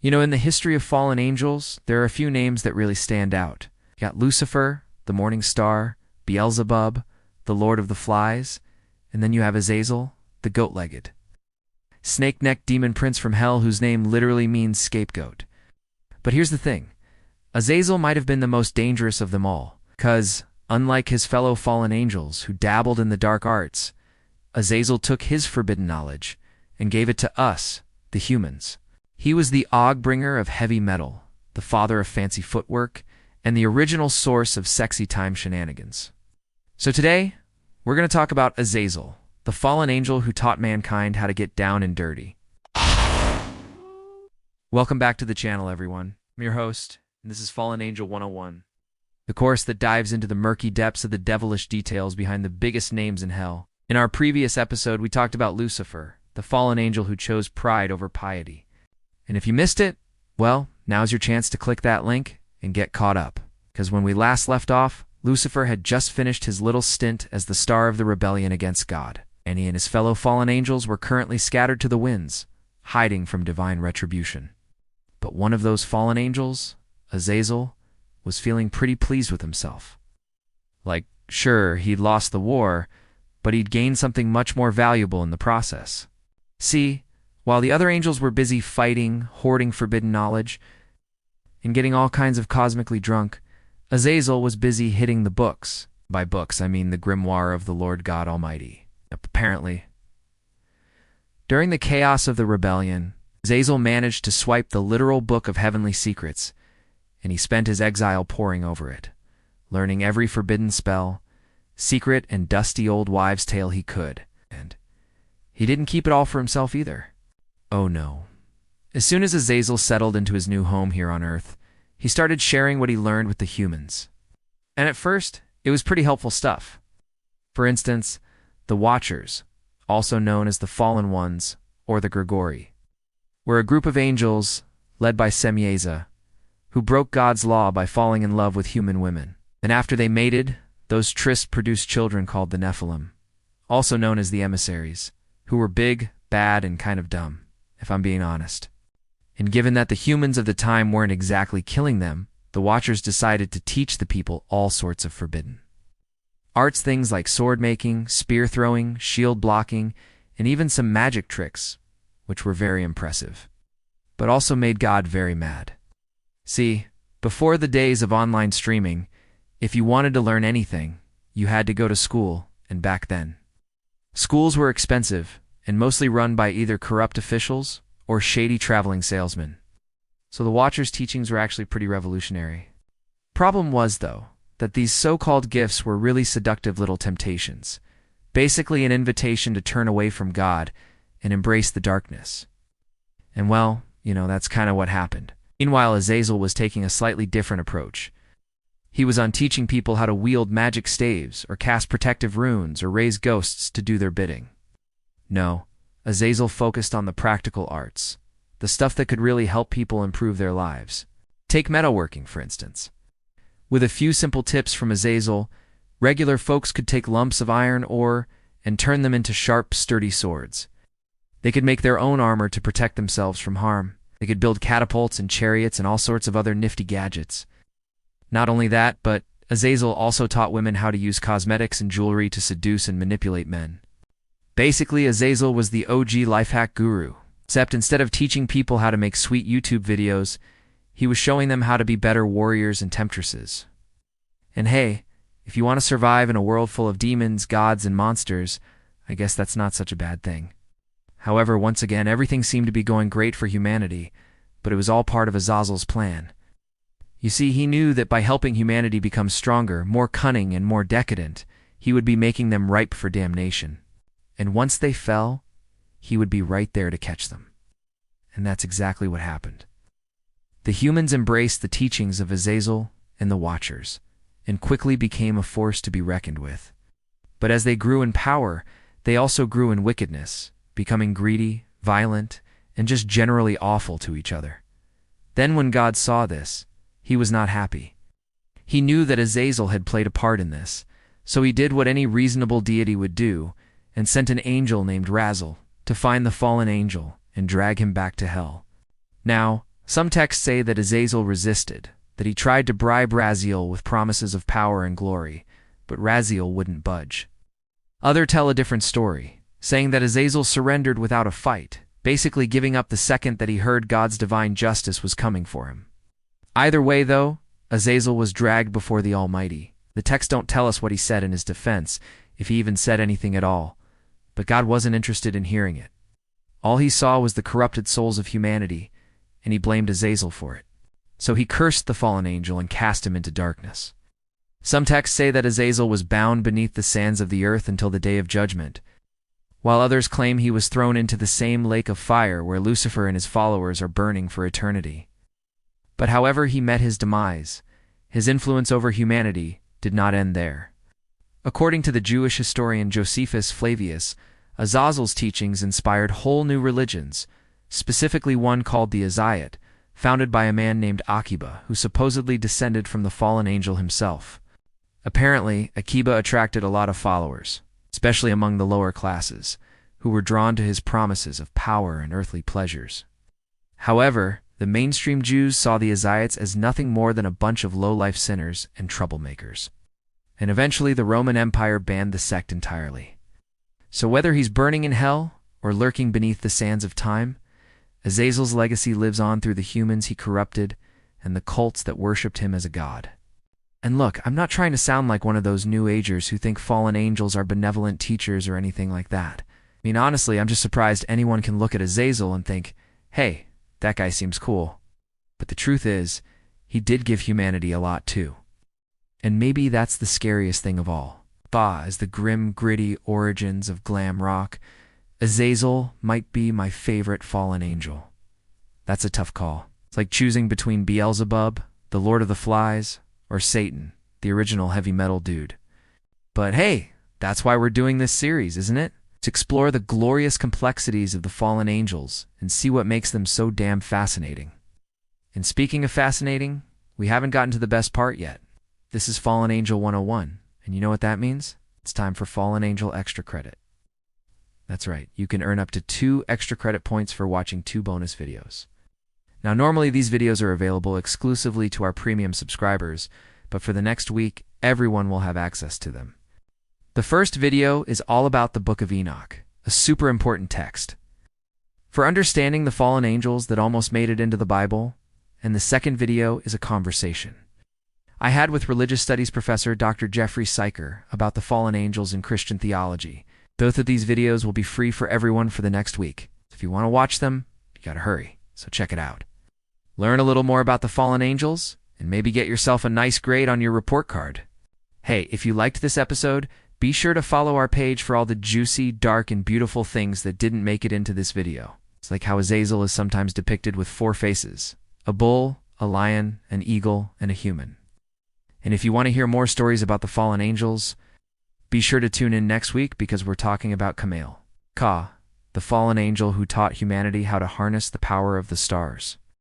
In the history of fallen angels, there are a few names that really stand out. You got Lucifer, the morning star, Beelzebub, the Lord of the Flies, and then you have Azazel, the goat-legged, snake-necked demon prince from hell whose name literally means scapegoat. But here's the thing. Azazel might have been the most dangerous of them all, because, unlike his fellow fallen angels who dabbled in the dark arts, Azazel took his forbidden knowledge and gave it to us, the humans. He was the Og-bringer of heavy metal, the father of fancy footwork, and the original source of sexy time shenanigans. So today, we're going to talk about Azazel, the fallen angel who taught mankind how to get down and dirty. Welcome back to the channel, everyone. I'm your host, and this is Fallen Angel 101, the course that dives into the murky depths of the devilish details behind the biggest names in hell. In our previous episode, we talked about Lucifer, the fallen angel who chose pride over piety. And if you missed it, well, now's your chance to click that link and get caught up. Because when we last left off, Lucifer had just finished his little stint as the star of the rebellion against God, and he and his fellow fallen angels were currently scattered to the winds, hiding from divine retribution. But one of those fallen angels, Azazel, was feeling pretty pleased with himself. Sure, he'd lost the war, but he'd gained something much more valuable in the process. See, while the other angels were busy fighting, hoarding forbidden knowledge, and getting all kinds of cosmically drunk, Azazel was busy hitting the books. By books, I mean the grimoire of the Lord God Almighty. Apparently. During the chaos of the rebellion, Azazel managed to swipe the literal book of heavenly secrets, and he spent his exile poring over it, learning every forbidden spell, secret and dusty old wives' tale he could. And he didn't keep it all for himself either. Oh no. As soon as Azazel settled into his new home here on Earth, he started sharing what he learned with the humans. And at first, it was pretty helpful stuff. For instance, the Watchers, also known as the Fallen Ones or the Grigori, were a group of angels led by Semyeza, who broke God's law by falling in love with human women. And after they mated, those trysts produced children called the Nephilim, also known as the emissaries, who were big, bad, and kind of dumb, if I'm being honest. And given that the humans of the time weren't exactly killing them, the Watchers decided to teach the people all sorts of forbidden arts, things like sword making, spear throwing, shield blocking, and even some magic tricks, which were very impressive, but also made God very mad. See, before the days of online streaming, if you wanted to learn anything, you had to go to school, and back then, schools were expensive and mostly run by either corrupt officials or shady traveling salesmen. So the Watchers' teachings were actually pretty revolutionary. Problem was, though, that these so-called gifts were really seductive little temptations, basically an invitation to turn away from God and embrace the darkness. And well, that's kind of what happened. Meanwhile, Azazel was taking a slightly different approach. He was on teaching people how to wield magic staves or cast protective runes or raise ghosts to do their bidding. No, Azazel focused on the practical arts, the stuff that could really help people improve their lives. Take metalworking, for instance. With a few simple tips from Azazel, regular folks could take lumps of iron ore and turn them into sharp, sturdy swords. They could make their own armor to protect themselves from harm. They could build catapults and chariots and all sorts of other nifty gadgets. Not only that, but Azazel also taught women how to use cosmetics and jewelry to seduce and manipulate men. Basically, Azazel was the OG life hack guru, except instead of teaching people how to make sweet YouTube videos, he was showing them how to be better warriors and temptresses. And hey, if you want to survive in a world full of demons, gods, and monsters, I guess that's not such a bad thing. However, once again, everything seemed to be going great for humanity, but it was all part of Azazel's plan. You see, he knew that by helping humanity become stronger, more cunning, and more decadent, he would be making them ripe for damnation. And once they fell, he would be right there to catch them. And that's exactly what happened. The humans embraced the teachings of Azazel and the Watchers, and quickly became a force to be reckoned with. But as they grew in power, they also grew in wickedness, becoming greedy, violent, and just generally awful to each other. Then when God saw this, he was not happy. He knew that Azazel had played a part in this, so he did what any reasonable deity would do, and sent an angel named Azazel to find the fallen angel and drag him back to hell. Now, Some texts say that Azazel resisted, that he tried to bribe Raziel with promises of power and glory, but Raziel wouldn't budge. Others tell a different story, saying that Azazel surrendered without a fight, basically giving up the second that he heard God's divine justice was coming for him. Either way, though, Azazel was dragged before the Almighty. The texts don't tell us what he said in his defense, if he even said anything at all, but God wasn't interested in hearing it. All he saw was the corrupted souls of humanity, and he blamed Azazel for it. So he cursed the fallen angel and cast him into darkness. Some texts say that Azazel was bound beneath the sands of the earth until the day of judgment, while others claim he was thrown into the same lake of fire where Lucifer and his followers are burning for eternity. But however he met his demise, his influence over humanity did not end there. According to the Jewish historian Josephus Flavius, Azazel's teachings inspired whole new religions, specifically one called the Azazel, founded by a man named Akiba, who supposedly descended from the fallen angel himself. Apparently, Akiba attracted a lot of followers, especially among the lower classes, who were drawn to his promises of power and earthly pleasures. However, the mainstream Jews saw the Azazel as nothing more than a bunch of low-life sinners and troublemakers. And eventually the Roman Empire banned the sect entirely. So whether he's burning in hell or lurking beneath the sands of time, Azazel's legacy lives on through the humans he corrupted and the cults that worshipped him as a god. And look, I'm not trying to sound like one of those New Agers who think fallen angels are benevolent teachers or anything like that. I mean, honestly, I'm just surprised anyone can look at Azazel and think, hey, that guy seems cool. But the truth is, he did give humanity a lot too. And maybe that's the scariest thing of all. As the grim, gritty origins of glam rock, Azazel might be my favorite fallen angel. That's a tough call. It's like choosing between Beelzebub, the Lord of the Flies, or Satan, the original heavy metal dude. But hey, that's why we're doing this series, isn't it? To explore the glorious complexities of the fallen angels and see what makes them so damn fascinating. And speaking of fascinating, we haven't gotten to the best part yet. This is Fallen Angel 101, and you know what that means? It's time for Fallen Angel Extra Credit. That's right, you can earn up to 2 extra credit points for watching 2 bonus videos. Now normally these videos are available exclusively to our premium subscribers, but for the next week, everyone will have access to them. The first video is all about the Book of Enoch, a super important text for understanding the fallen angels that almost made it into the Bible, and the second video is a conversation I had with religious studies professor Dr. Jeffrey Syker about the fallen angels in Christian theology. Both of these videos will be free for everyone for the next week. If you want to watch them, you gotta hurry, so check it out. Learn a little more about the fallen angels, and maybe get yourself a nice grade on your report card. Hey, if you liked this episode, be sure to follow our page for all the juicy, dark, and beautiful things that didn't make it into this video. It's like how Azazel is sometimes depicted with 4 faces: a bull, a lion, an eagle, and a human. And if you want to hear more stories about the fallen angels, be sure to tune in next week because we're talking about Ka, the fallen angel who taught humanity how to harness the power of the stars.